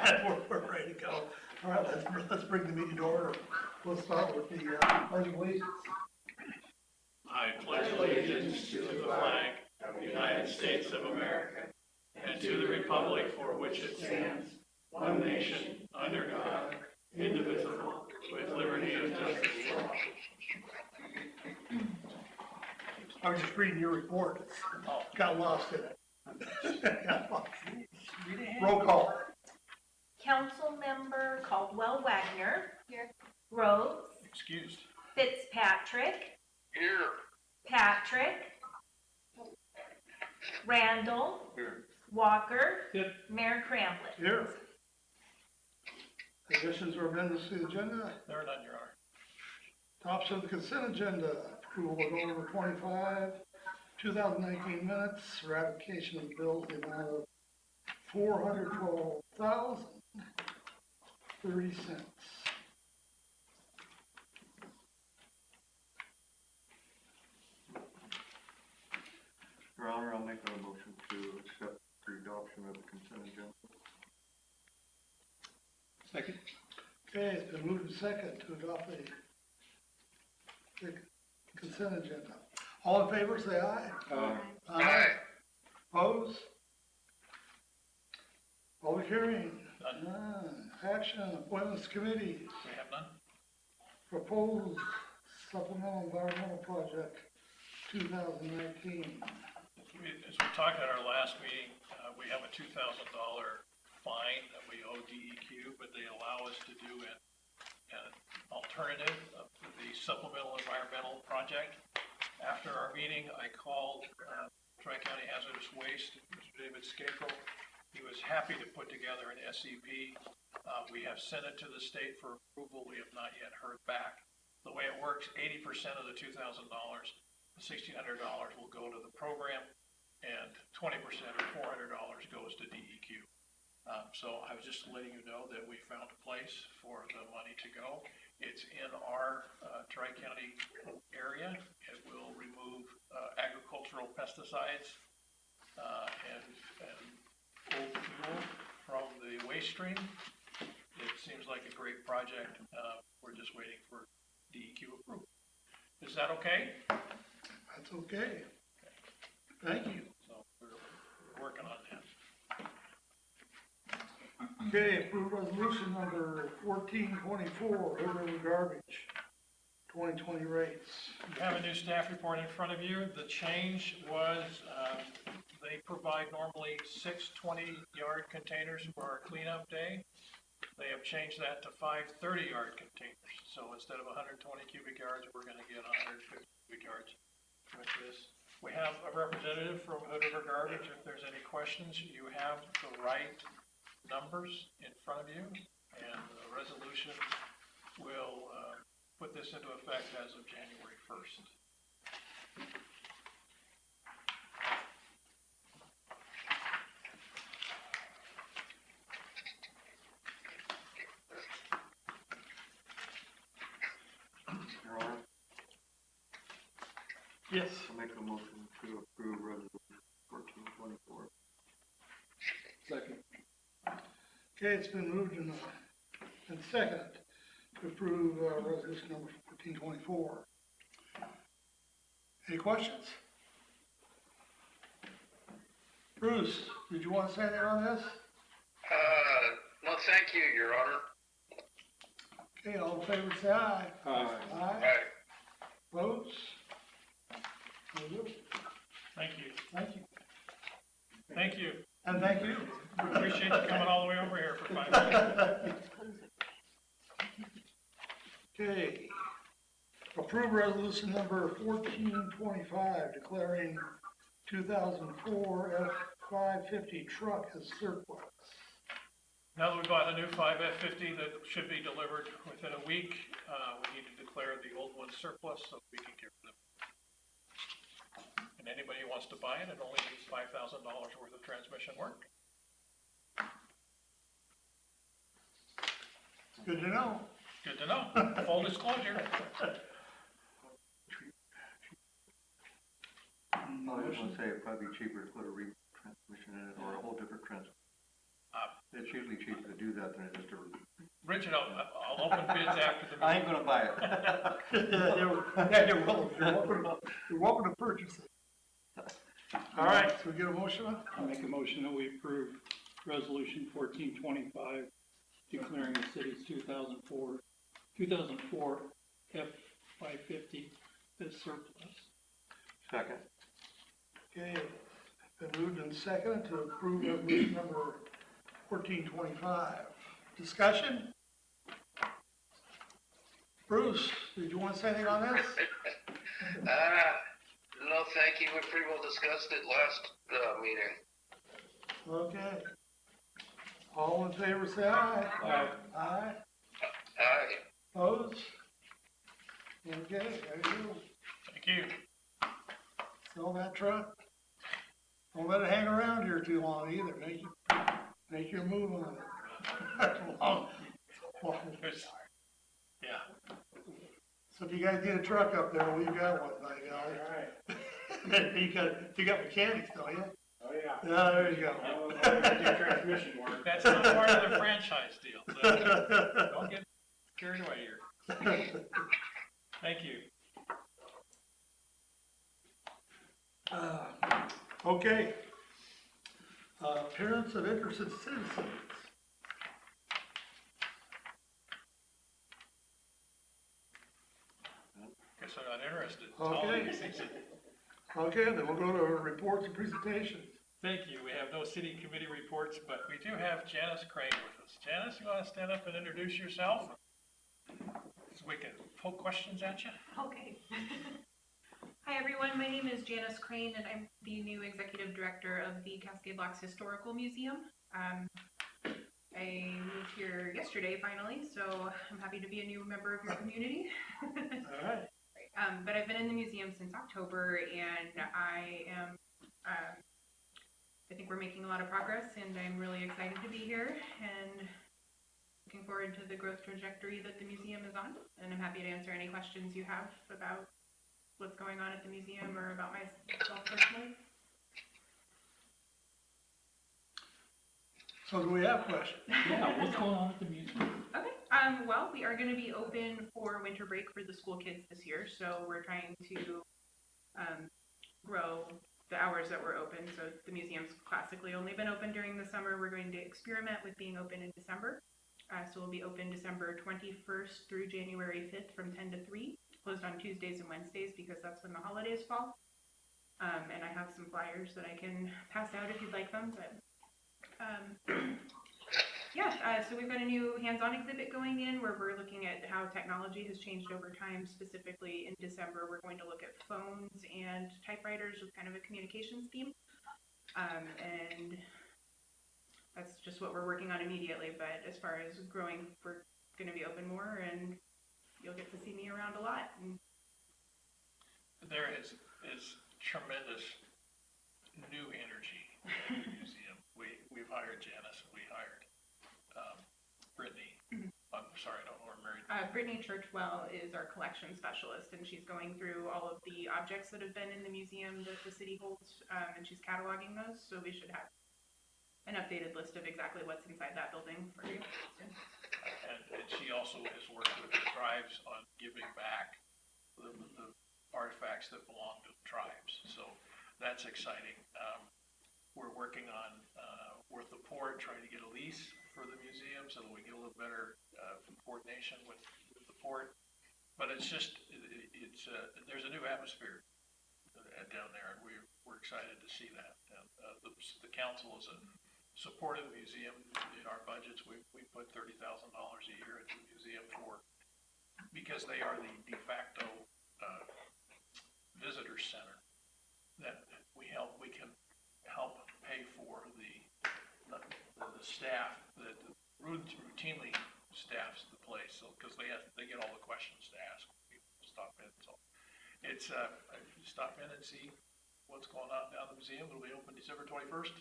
We're ready to go. All right, let's bring the meeting to order. We'll start with the pledge of allegiance. I pledge allegiance to the flag of the United States of America and to the republic for which it stands, one nation, under God, indivisible, with liberty and justice for all. I was just reading your report. Got lost in it. Roll call. Councilmember Caldwell Wagner. Here. Rhodes. Excused. Fitzpatrick. Here. Patrick. Randall. Here. Walker. Here. Mayor Cramlett. Here. Additions or amendments to the agenda? There are none, Your Honor. Adoption of the consent agenda. Approval of order 25, 2019 minutes, ratification of the bills in the amount of $412,030. Your Honor, I'll make a motion to accept the adoption of the consent agenda. Second. Okay, it's been moved and second to adopt the consent agenda. All in favor, say aye. Aye. Opposed? Public hearing? None. None. Action, appointments committee, We have none. proposed supplemental environmental project 2019. As we talked at our last meeting, we have a $2,000 fine that we owe DEQ, but they allow us to do an alternative of the supplemental environmental project. After our meeting, I called Tri-County Hazardous Waste, Mr. David Skakel. He was happy to put together an SEP. We have sent it to the state for approval. We have not yet heard back. The way it works, 80% of the $2,000, the $1,600 will go to the program, and 20% or $400 goes to DEQ. So I was just letting you know that we found a place for the money to go. It's in our Tri-County area. It will remove agricultural pesticides and old fuel from the waste stream. It seems like a great project. We're just waiting for DEQ approval. Is that okay? That's okay. Thank you. So we're working on that. Okay, approved resolution number 1424, Hood River garbage, 2020 rates. You have a new staff report in front of you. The change was, they provide normally 6 20-yard containers for our cleanup day. They have changed that to 5 30-yard containers. So instead of 120 cubic yards, we're gonna get 150 cubic yards with this. We have a representative from Hood River Garbage. If there's any questions, you have the right numbers in front of you, and the resolution will put this into effect as of January 1st. Your Honor, Yes. I'll make a motion to approve resolution 1424. Second. Okay, it's been moved and seconded to approve resolution number 1424. Any questions? Bruce, did you want to say anything on this? No, thank you, Your Honor. Okay, all in favor, say aye. Aye. Aye. Opposed? Very good. Thank you. Thank you. Thank you. And thank you. We appreciate you coming all the way over here for 5 minutes. Okay. Approve resolution number 1425, declaring 2004 F-550 truck as surplus. Now that we bought a new 5F50 that should be delivered within a week, we need to declare the old one surplus so we can get rid of it. And anybody who wants to buy it, it only needs $5,000 worth of transmission work. Good to know. Good to know. Full disclosure. I was gonna say it'd probably be cheaper to put a transmission in it or a whole different transmission. It's usually cheaper to do that than it is to. Richard, I'll open bids after the I meeting. ain't gonna buy it. You're welcome to purchase it. All right, so we get a motion on? I'll make a motion that we approve resolution 1425, declaring the city's 2004 F-550 as surplus. Second. Okay, been moved and seconded to approve resolution number 1425. Discussion? Bruce, did you want to say anything on this? No, thank you. We pretty well discussed it last, meeting. Okay. All in favor, say aye. Aye. Aye. Aye. Opposed? Okay, there you go. Thank you. Sell that truck. Don't let it hang around here too long either. Make your move on it. Long. There's- Yeah, So if you guys need a truck up there, we've got one, by golly. You got mechanics, don't you? Oh, yeah. Yeah, there you go. Transmission work. that's not part of the franchise deal. So don't get carried away here. Thank you. Okay. Appearance of interested citizens. Guess I'm not interested. Okay. Okay, then we'll go to reports and presentations. Thank you. We have no city committee reports, but we do have Janice Crane with us. Janice, you want to stand up and introduce yourself? So we can poke questions at you? Okay. Hi, everyone. My name is Janice Crane, and I'm the new executive director of the Cascade Locks Historical Museum. I moved here yesterday, finally, so I'm happy to be a new member of your community. All right. But I've been in the museum since October, and I think we're making a lot of progress, and I'm really excited to be here, and looking forward to the growth trajectory that the museum is on. And I'm happy to answer any questions you have about what's going on at the museum or about myself personally. So do we have questions? Yeah, what's going on at the museum? Okay. Well, we are going to be open for winter break for the school kids this year, so we're trying to grow the hours that we're open. So the museum's classically only been open during the summer. We're going to experiment with being open in December. So we'll be open December 21st through January 5th from 10 to 3, closed on Tuesdays and Wednesdays because that's when the holidays fall. And I have some flyers that I can pass out if you'd like them, but so we've got a new hands-on exhibit going in where we're looking at how technology has changed over time. Specifically in December, we're going to look at phones and typewriters with kind of a communications theme. And that's just what we're working on immediately. But as far as growing, we're going to be open more, and you'll get to see me around a lot. And There is tremendous new energy in the museum. We've hired Janice, we hired Brittany. I'm sorry, I don't know her married. Brittany Churchwell is our collection specialist, and she's going through all of the objects that have been in the museum that the city holds, and she's cataloging those, so we should have an updated list of exactly what's inside that building for you soon. And she also has worked with the tribes on giving back the artifacts that belong to the tribes, so that's exciting. We're working on, with the port, trying to get a lease for the museum so that we get a little better coordination with the port. But it's just, there's a new atmosphere down there, and we're excited to see that. And the council is supporting the museum in our budgets. We put $30,000 a year into the museum because they are the de facto visitor center that we can help pay for the staff that routinely staffs the place, so because they get all the questions to ask when people stop in. So it's stop in and see what's going on down the museum. It'll be open December 21st.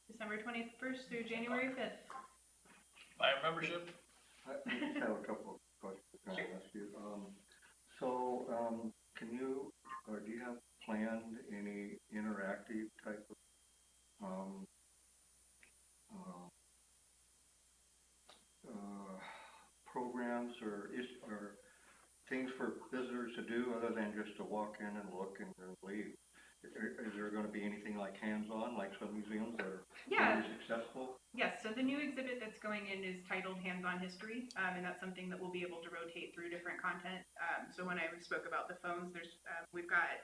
December 21st through January 5th. Buy a membership. I just have a couple of questions I want to ask you. Can you, or do you have planned any interactive type of or things for visitors to do other than just to walk in and look and then leave? Is there gonna be anything like hands-on, like some museums that are Yeah. very successful? Yes, so the new exhibit that's going in is titled Hands-on History, and that's something that we'll be able to rotate through different content. So when I spoke about the phones, we've got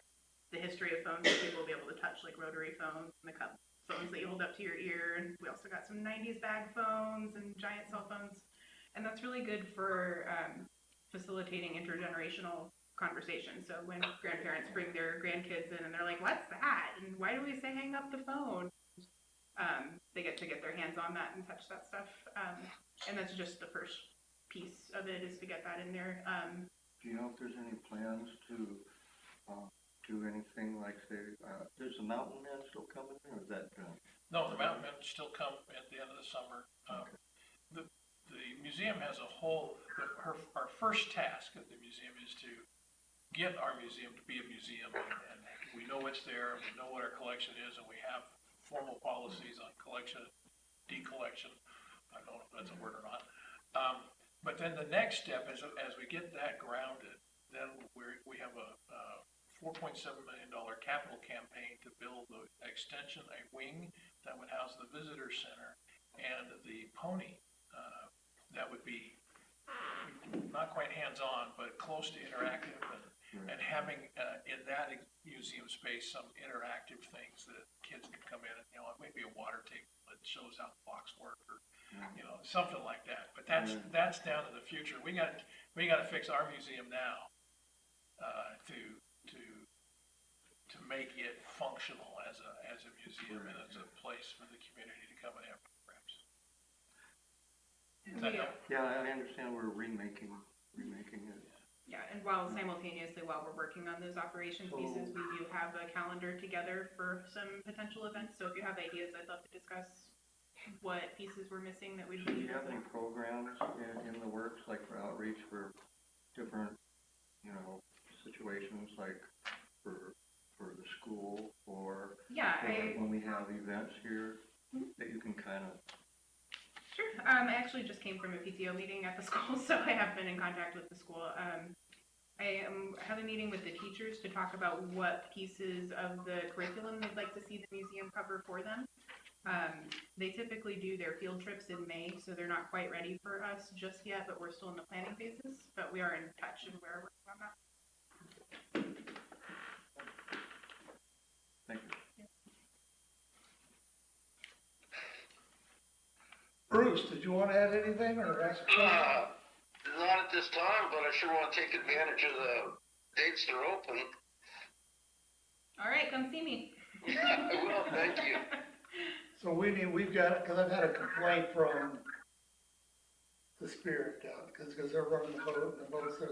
the history of phones that people will be able to touch, like rotary phones and the cup phones that you hold up to your ear, and we also got some 90s bag phones and giant cell phones, and that's really good for facilitating intergenerational conversation. So when grandparents bring their grandkids in and they're like, "What's that? And why do we say hang up the phone?" They get to get their hands on that and touch that stuff. And that's just the first piece of it, is to get that in there. Do you know if there's any plans to, do anything like, say, there's the Mountain Men still coming in, or is that done? No, the Mountain Men still come at the end of the summer. The museum has a whole, our first task at the museum is to get our museum to be a museum, and we know it's there, and we know what our collection is, and we have formal policies on collection, decollection. I don't know if that's a word or not. But then the next step is, as we get that grounded, then we have a $4.7 million capital campaign to build the extension, a wing that would house the visitor center and the pony. That would be not quite hands-on, but close to interactive, and having in that museum space some interactive things that kids can come in and, maybe a water table that shows how the blocks work, or something like that. But that's down in the future. We got to fix our museum now to make it functional as a museum and as a place for the community to come and have programs. Does that help? Yeah, I understand we're remaking it. Yeah, and while we're working on those operations pieces, we do have a calendar together for some potential events. So if you have ideas, I'd love to discuss what pieces we're missing that we'd Do be you have any programs in the works, like for outreach for different, situations, like for the school, or when we have events here, that you can kind of... Sure. I actually just came from a PTO meeting at the school, so I have been in contact with the school. I have a meeting with the teachers to talk about what pieces of the curriculum they'd like to see the museum cover for them. They typically do their field trips in May, so they're not quite ready for us just yet, but we're still in the planning phases. But we are in touch, and we're working on that. Thank you. Bruce, did you want to add anything or ask a question? Not at this time, but I sure want to take advantage of the dates they're open. All right, come see me. I will, thank you. So we've got, because I've had a complaint from the Spirit down, because they're running the boat, and the boat said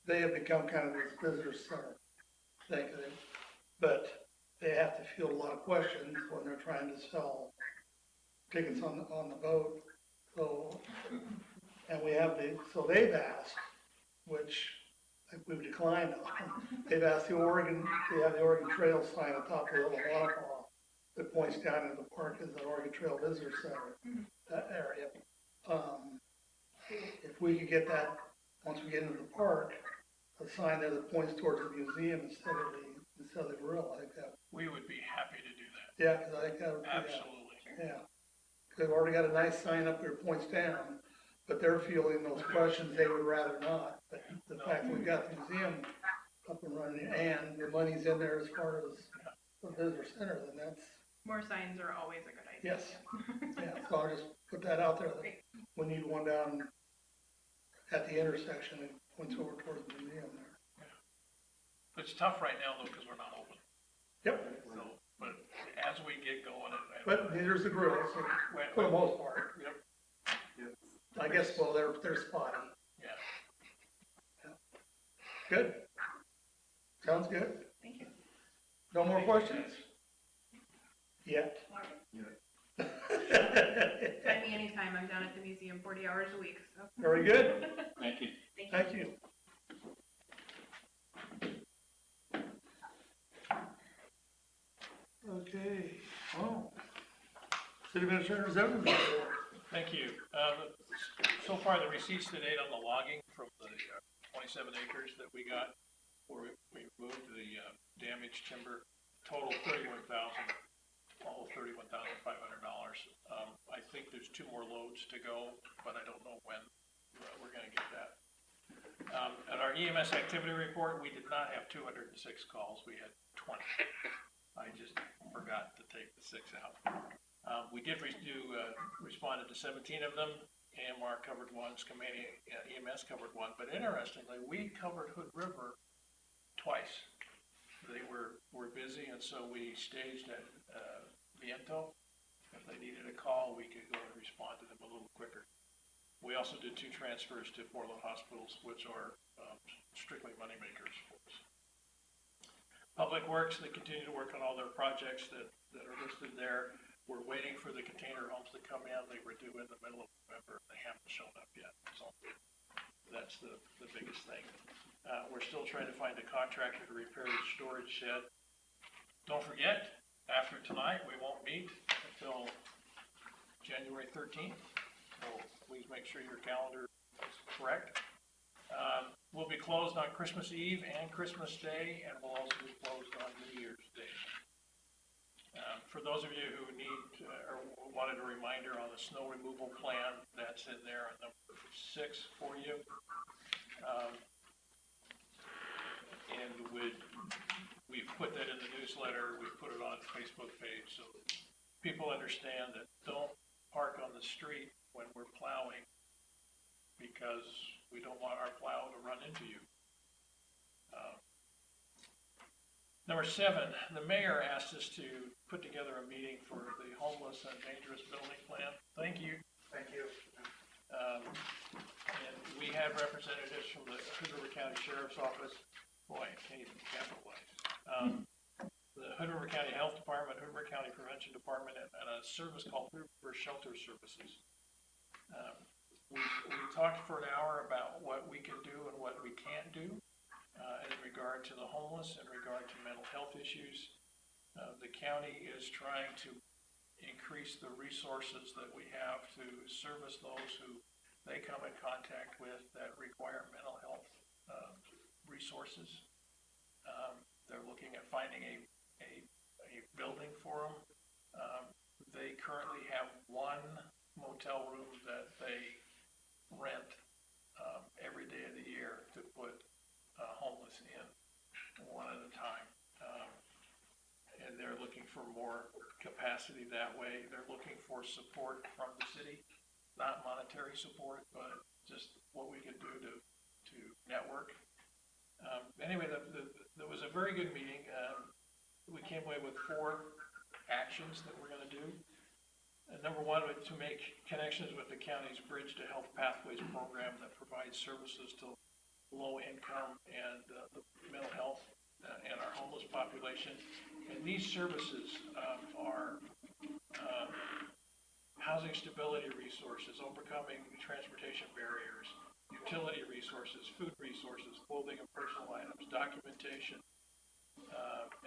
they have become kind of this visitor center thing. But they have to field a lot of questions when they're trying to sell tickets on the boat. So, and so they've asked, which we've declined on. They've asked they have the Oregon Trail sign on top of the little waterfall that points down into the park as the Oregon Trail Visitor Center, that area. If we could get that, once we get into the park, a sign there that points towards the museum instead of the grill, I think that. We would be happy to do that. Yeah, because I think that would be. Absolutely. Yeah. They've already got a nice sign up there that points down, but they're fielding those questions they would rather not. But the fact that we've got the museum up and running and the money's in there as far as the visitor center, then that's, More signs are always a good idea. yes. Yeah, so I'll just put that out there, that we need one down at the intersection and points over towards the museum there. It's tough right now, though, because we're not open. Yep, So, but as we get going, but neither's the grill, so for the most part. Yep. I guess, well, they're spotty. Yeah. Good. Sounds good. Thank you. No more questions? Yet. Find me anytime. I'm down at the museum 40 hours a week. So. Very good. Thank you. Thank you. Okay, well, City Administrator's everything. Thank you. So far, the receipts to date on the logging from 27 acres that we got, where we moved the damaged timber, total 31,000, almost $31,500. I think there's 2 more loads to go, but I don't know when we're gonna get that. At our EMS activity report, we did not have 206 calls, we had 20. I just forgot to take the 6 out. We did responded to 17 of them. AMR covered 1, EMS covered 1, but interestingly, we covered Hood River twice. They were busy, and so we staged at Viento. If they needed a call, we could go and respond to them a little quicker. We also did 2 transfers to Portland hospitals, which are strictly moneymakers for us. Public Works, they continue to work on all their projects that are listed there. We're waiting for the container homes to come in. They were due in the middle of November. They haven't shown up yet. So that's the biggest thing. We're still trying to find a contractor to repair the storage shed. Don't forget, after tonight, we won't meet until January 13th. So please make sure your calendar is correct. We'll be closed on Christmas Eve and Christmas Day, and we'll also be closed on New Year's Day. For those of you who need or wanted a reminder on the snow removal plan, that's in there on number 6 for you. And we've put that in the newsletter, we've put it on the Facebook page, so people understand that don't park on the street when we're plowing, because we don't want our plow to run into you. Number 7, the mayor asked us to put together a meeting for the homeless and dangerous building plan. Thank you. Thank you. And we had representatives from the Hood River County Sheriff's Office. Boy, I can't even capitalize. The Hood River County Health Department, Hood River County Prevention Department, and a service called Hood River Shelter Services. We talked for an hour about what we can do and what we can't do in regard to the homeless, in regard to mental health issues. The county is trying to increase the resources that we have to service those who they come in contact with that require mental health resources. They're looking at finding a building for them. They currently have 1 motel room that they rent every day of the year to put homeless in, 1 at a time. And they're looking for more capacity that way. They're looking for support from the city, not monetary support, but just what we can do to network. Anyway, there was a very good meeting. We came away with 4 actions that we're going to do. Number 1, to make connections with the county's Bridge to Health Pathways program that provides services to low income and the mental health and our homeless population. And these services are housing stability resources, overcoming transportation barriers, utility resources, food resources, clothing and personal items, documentation,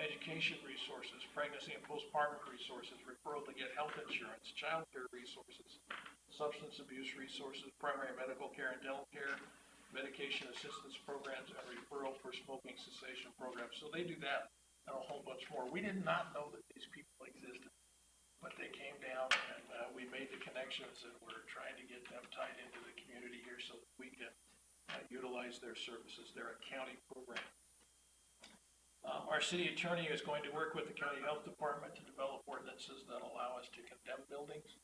education resources, pregnancy and postpartum resources, referral to get health insurance, child care resources, substance abuse resources, primary medical care and dental care, medication assistance programs, and referral for smoking cessation programs. So they do that and a whole bunch more. We did not know that these people existed, but they came down and we made the connections, and we're trying to get them tied into the community here so that we can utilize their services. They're a county program. Our city attorney is going to work with the county health department to develop ordinances that allow us to condemn buildings.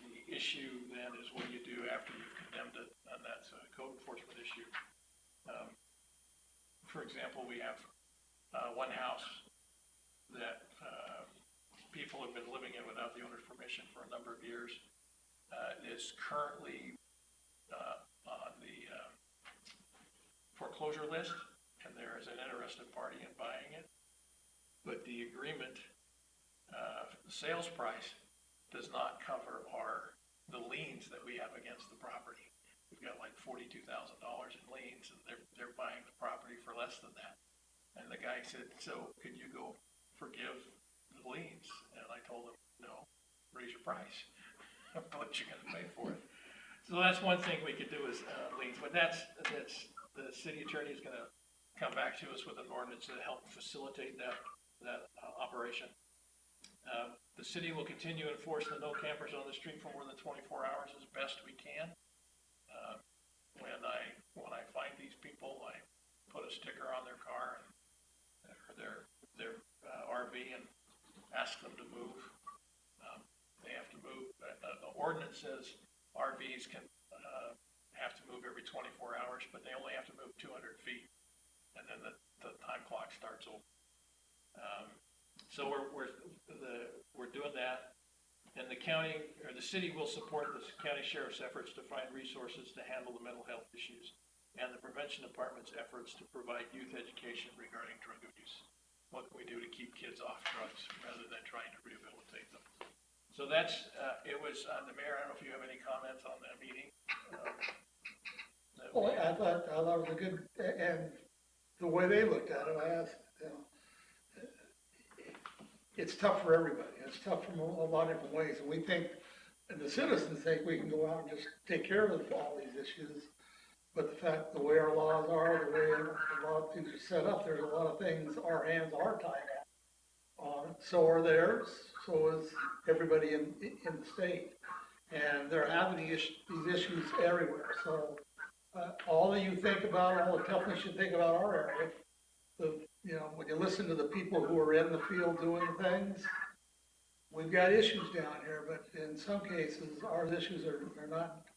The issue then is what you do after you've condemned it, and that's a code enforcement issue. For example, we have 1 house that people have been living in without the owner's permission for a number of years. Is currently on the foreclosure list, and there is an interested party in buying it. But the agreement, the sales price does not cover the liens that we have against the property. We've got like $42,000 in liens, and they're buying the property for less than that. And the guy said, "So could you go forgive the liens?" And I told him, "No, raise your price. What you're going to pay for it." So that's one thing we could do is liens, but that's the city attorney is gonna come back to us with an ordinance to help facilitate that operation. The city will continue to enforce the no campers on the street for more than 24 hours as best we can. When I find these people, I put a sticker on their car or their RV and ask them to move. They have to move. The ordinance says RVs can have to move every 24 hours, but they only have to move 200 feet, and then the time clock starts over. So we're doing that, and the county, or the city will support the county sheriff's efforts to find resources to handle the mental health issues, and the prevention department's efforts to provide youth education regarding drug abuse. What can we do to keep kids off drugs rather than trying to rehabilitate them? So that's, it was, the mayor, I don't know if you have any comments on that meeting. Well, I thought it was a good, and the way they looked at it, I asked, it's tough for everybody. It's tough from a lot of different ways. And we think, and the citizens think we can go out and just take care of all these issues. But the fact, the way our laws are, the way a lot of things are set up, there's a lot of things our hands are tied on. So are theirs, so is everybody in the state. And they're having these issues everywhere. So all that you think about, all the toughness you think about our area, when you listen to the people who are in the field doing things, we've got issues down here, but in some cases, our issues are not.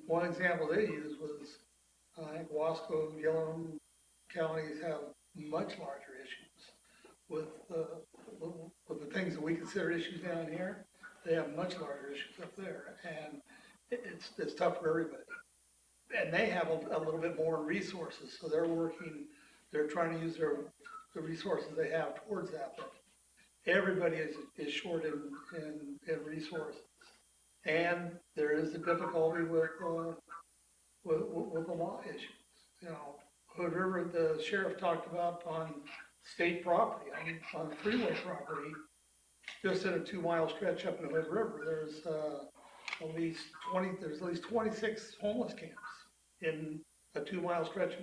One example they used was, I think Wasco, Gillum counties have much larger issues with the things that we consider issues down here. They have much larger issues up there, and it's tough for everybody. And they have a little bit more resources, so they're trying to use the resources they have towards that, but everybody is short in resources. And there is the difficulty with the law issues. Hood River, the sheriff talked about on state property, on the freeway property, just in a 2-mile stretch up in the Hood River, there's at least 26 homeless camps in a 2-mile stretch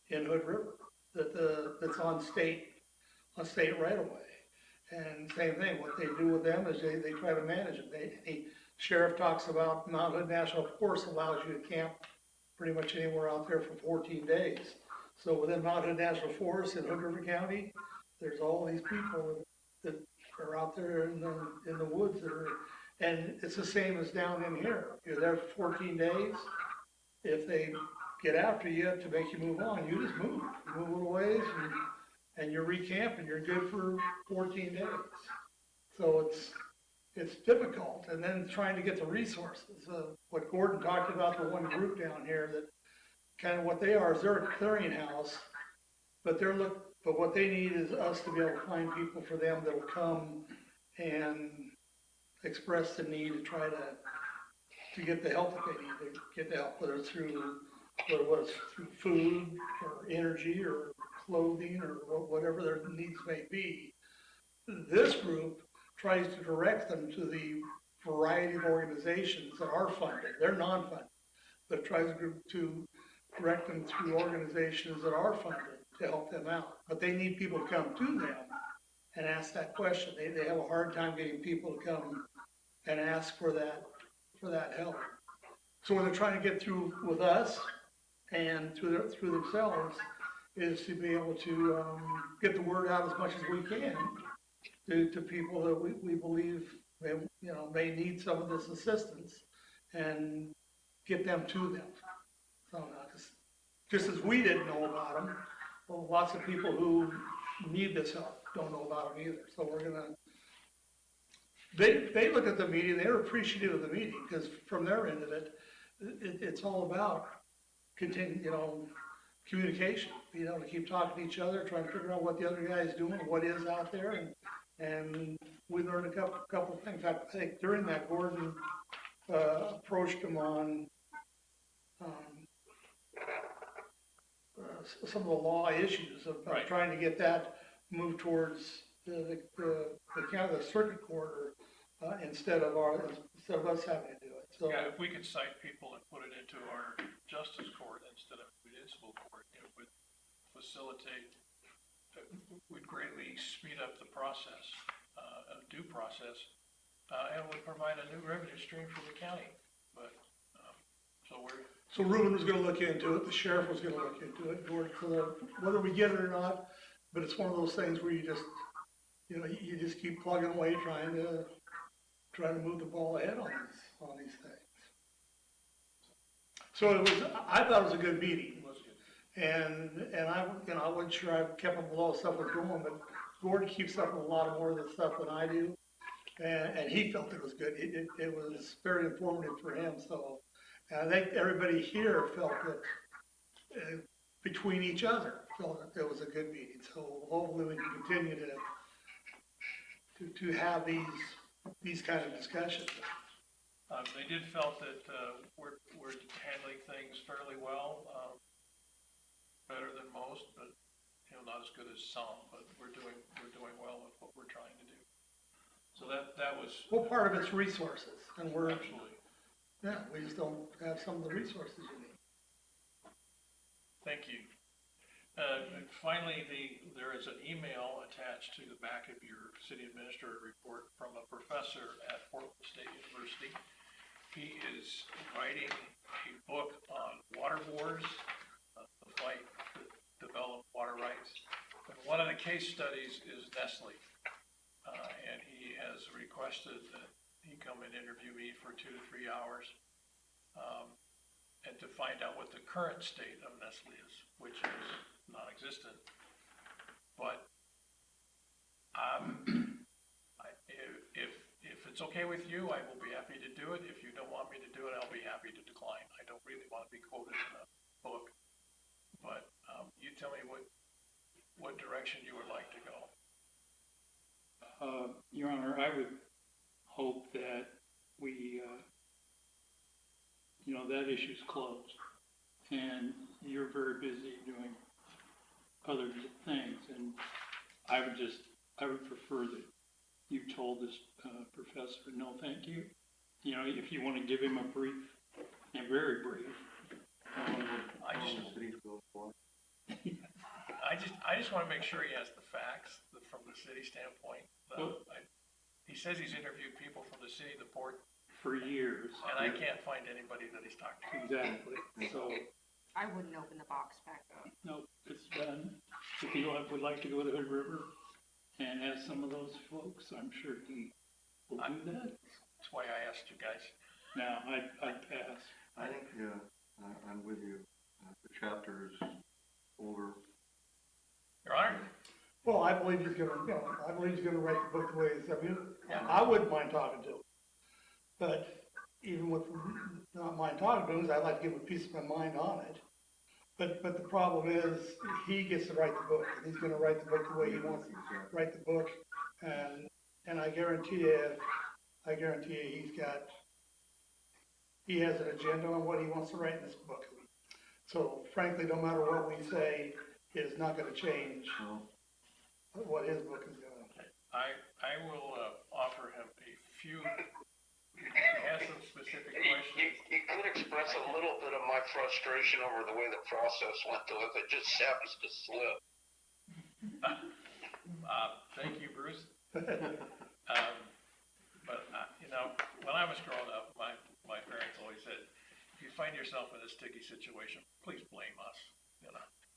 in Hood River that's on state right of way. And same thing, what they do with them is they try to manage it. The sheriff talks about Mount Hood National Forest allows you to camp pretty much anywhere out there for 14 days. So within Mount Hood National Forest in Hood River County, there's all these people that are out there in the woods and it's the same as down in here. You're there for 14 days. If they get after you to make you move on, you just move a little ways and you're recamping, you're good for 14 days. So it's difficult. And then trying to get the resources. What Gordon talked about, the one group down here, that kind of what they are is they're a clearinghouse, but what they need is us to be able to find people for them that'll come and express the need to try to get the help that they need to get the help, whether it's through food or energy or clothing or whatever their needs may be. This group tries to direct them to the variety of organizations that are funded. They're non-funded, but tries to direct them through organizations that are funded to help them out. But they need people to come to them and ask that question. They have a hard time getting people to come and ask for that help. So what they're trying to get through with us and through themselves is to be able to get the word out as much as we can to people that we believe may need some of this assistance and get them to them. So just as we didn't know about them, well, lots of people who need this help don't know about them either. So we're gonna. They look at the meeting. They're appreciative of the meeting because from their end of it, it's all about communication. To keep talking to each other, trying to figure out what the other guy is doing, what is out there, and we learned a couple of things. In fact, I think during that, Gordon approached him on some of the law issues of Right. trying to get that moved towards the kind of the circuit court instead of us having to do it, so. Yeah, if we could cite people and put it into our justice court instead of municipal court, it would facilitate, would greatly speed up the process, due process, and would provide a new revenue stream for the county. But, So Ruben was gonna look into it, the sheriff was gonna look into it, Gordon, so whether we get it or not, but it's one of those things where you just, you just keep plugging away, trying to move the ball ahead on these things. So I thought it was a good meeting. And I wasn't sure I kept up with all the stuff that was going on, but Gordon keeps up with a lot more of the stuff than I do. And he felt it was good. It was very informative for him, so. And I think everybody here felt that, between each other, felt that it was a good meeting. So hopefully we can continue to have these kind of discussions. they did felt that, we're handling things fairly well, better than most, but, not as good as some, but we're doing well with what we're trying to do. So that was. Well, part of it's resources, and Absolutely. yeah, we just don't have some of the resources you need. Thank you. And finally, there is an email attached to the back of your city administrator report from a professor at Portland State University. He is writing a book on water wars, the fight to develop water rights. And one of the case studies is Nestle. And he has requested that he come and interview me for 2 to 3 hours, and to find out what the current state of Nestle is, which is non-existent. But if it's okay with you, I will be happy to do it. If you don't want me to do it, I'll be happy to decline. I don't really want to be quoted in a book. But you tell me what direction you would like to go. Your Honor, I would hope that we, that issue's closed. And you're very busy doing other things, and I would prefer that you told this professor, no, thank you. If you want to give him a brief, and very brief. I just want to make sure he has the facts from the city standpoint. He says he's interviewed people from the city, the port. For years. And I can't find anybody that he's talked to. Exactly. So, I wouldn't open the box back up. no, it's done. If you would like to go to Hood River and ask some of those folks, I'm sure he will do that. That's why I asked you guys. Now, I'd pass. I think, I'm with you. The chapter is over. Your Honor? Well, I believe he's gonna write the book the way it's, I wouldn't mind talking to him. But even with not mind talking to him, I'd like to give him a piece of my mind on it. But the problem is, he gets to write the book, and he's gonna write the book the way he wants to write the book. And I guarantee you, he has an agenda on what he wants to write in this book. So frankly, no matter what we say, it's not gonna change what his book is gonna. I will offer him a few, he has some specific questions. You could express a little bit of my frustration over the way the process went, though, if it just happens to slip. Thank you, Bruce. But, when I was growing up, my parents always said, if you find yourself in a sticky situation, please blame us,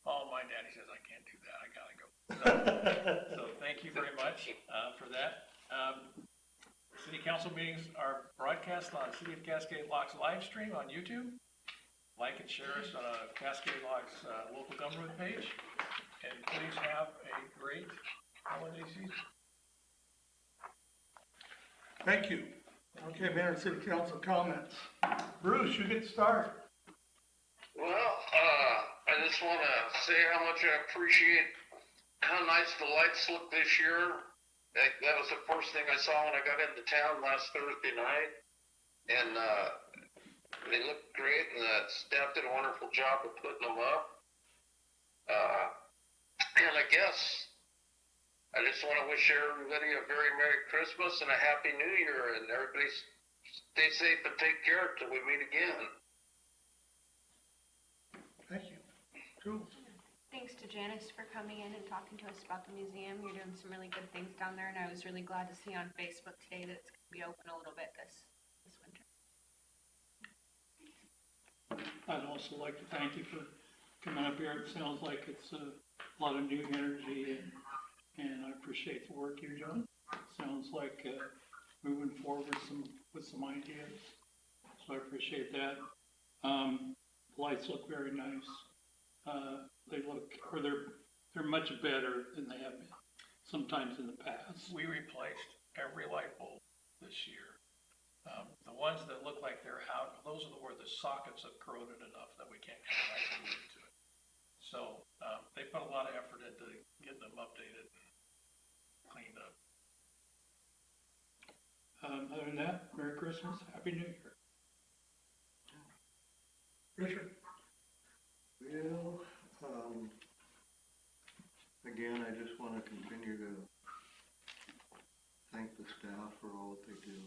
Oh, my daddy says I can't do that, I gotta go. So thank you very much for that. City council meetings are broadcast on City of Cascade Locks live stream on YouTube. Like and share us on a Cascade Locks local government page. And please have a great holiday season. Thank you. Okay, Mayor and City Council comments. Bruce, you get started. Well, I just want to say how much I appreciate how nice the lights look this year. That was the first thing I saw when I got into town last Thursday night. And they look great, and the staff did a wonderful job of putting them up. And I guess I just want to wish everybody a very Merry Christmas and a Happy New Year, and everybody stay safe and take care till we meet again. Thank you. Cool. Thanks to Janice for coming in and talking to us about the museum. You're doing some really good things down there, and I was really glad to see on Facebook today that it's gonna be open a little bit this winter. I'd also like to thank you for coming up here. It sounds like it's a lot of new energy and I appreciate the work you're doing. Sounds like, moving forward with some ideas. So I appreciate that. Lights look very nice. They look, or they're much better than they have been sometimes in the past. We replaced every light bulb this year. The ones that look like they're out, those are where the sockets have corroded enough that we can't get the light bulb into it. So, they put a lot of effort into getting them updated and cleaned up. Other than that, Merry Christmas, Happy New Year. Richard? Well, again, I just wanna continue to thank the staff for all that they do.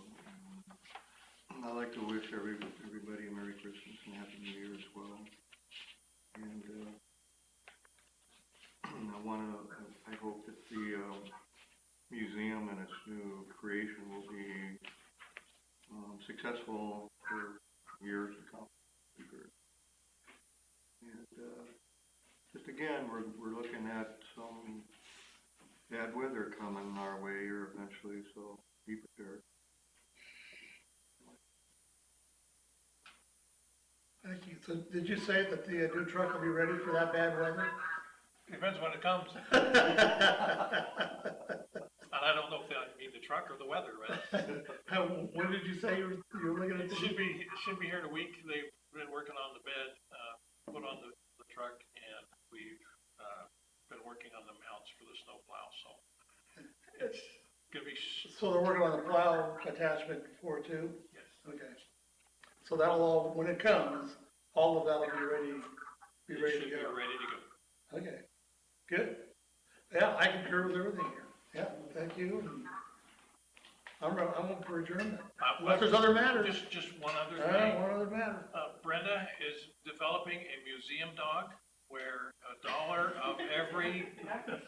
I'd like to wish everybody a Merry Christmas and Happy New Year as well. And, I hope that the, museum and its new creation will be, successful for years to come. And, just again, we're looking at some bad weather coming our way here eventually, so be prepared. Thank you. So did you say that the new truck will be ready for that bad weather? Depends when it comes. And I don't know if that mean the truck or the weather, right? When did you say you were looking at It this? should be here in a week. They've been working on the bed, put on the truck, and we've, been working on the mounts for the snowplow, so it's gonna be, So they're working on the plow attachment for it too? yes. Okay. So that'll all, when it comes, all of that'll be ready It to should be go. ready to go. Okay, good. Yeah, I concur with everything here. Yeah, thank you. And I'm for adjournment. Unless there's other matters. Just one other thing. One other matter. Brenda is developing a museum dog where $1 of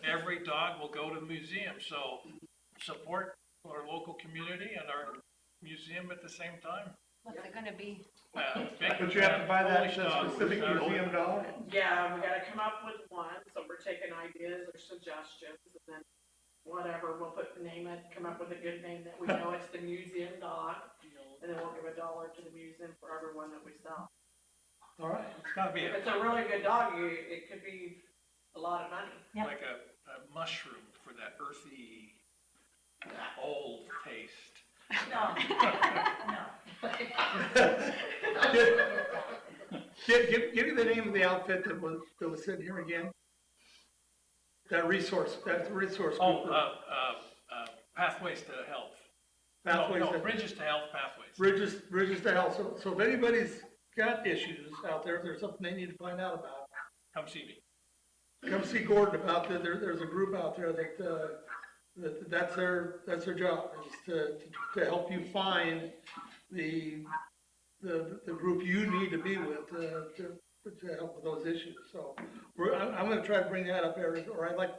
every dog will go to the museum. So support our local community and our museum at the same time. What's it gonna be? But you have to buy that specific museum dog? Yeah, we gotta come up with one, so we're taking ideas or suggestions, and then whatever, we'll name it, come up with a good name that we know it's the museum dog, and then we'll give $1 to the museum for every one that we sell. All right. It's gotta be If it's a really good dog, it could be a lot of money. Yep. like a mushroom for that earthy, old taste. No, no. Give me the name of the outfit that was sitting here again. That's the resource group. Oh, Pathways to Health. Pathways No, to- Bridges to Health Pathways. Bridges to Health. So if anybody's got issues out there, if there's something they need to find out about, Come see me. come see Gordon about that. There's a group out there that's their job, is to help you find the group you need to be with to help with those issues. So I'm gonna try to bring that up or I'd like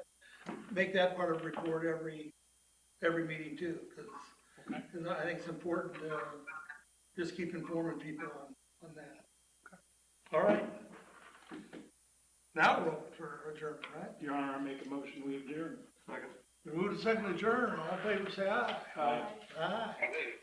to make that part of the report every meeting too, because I think it's important to just keep informing people on that. All right. Now we're open for adjournment, right? Your Honor, I make a motion, we adjourn. Second. We move to second adjourn, all in favor say aye. Aye. Aye. Hey,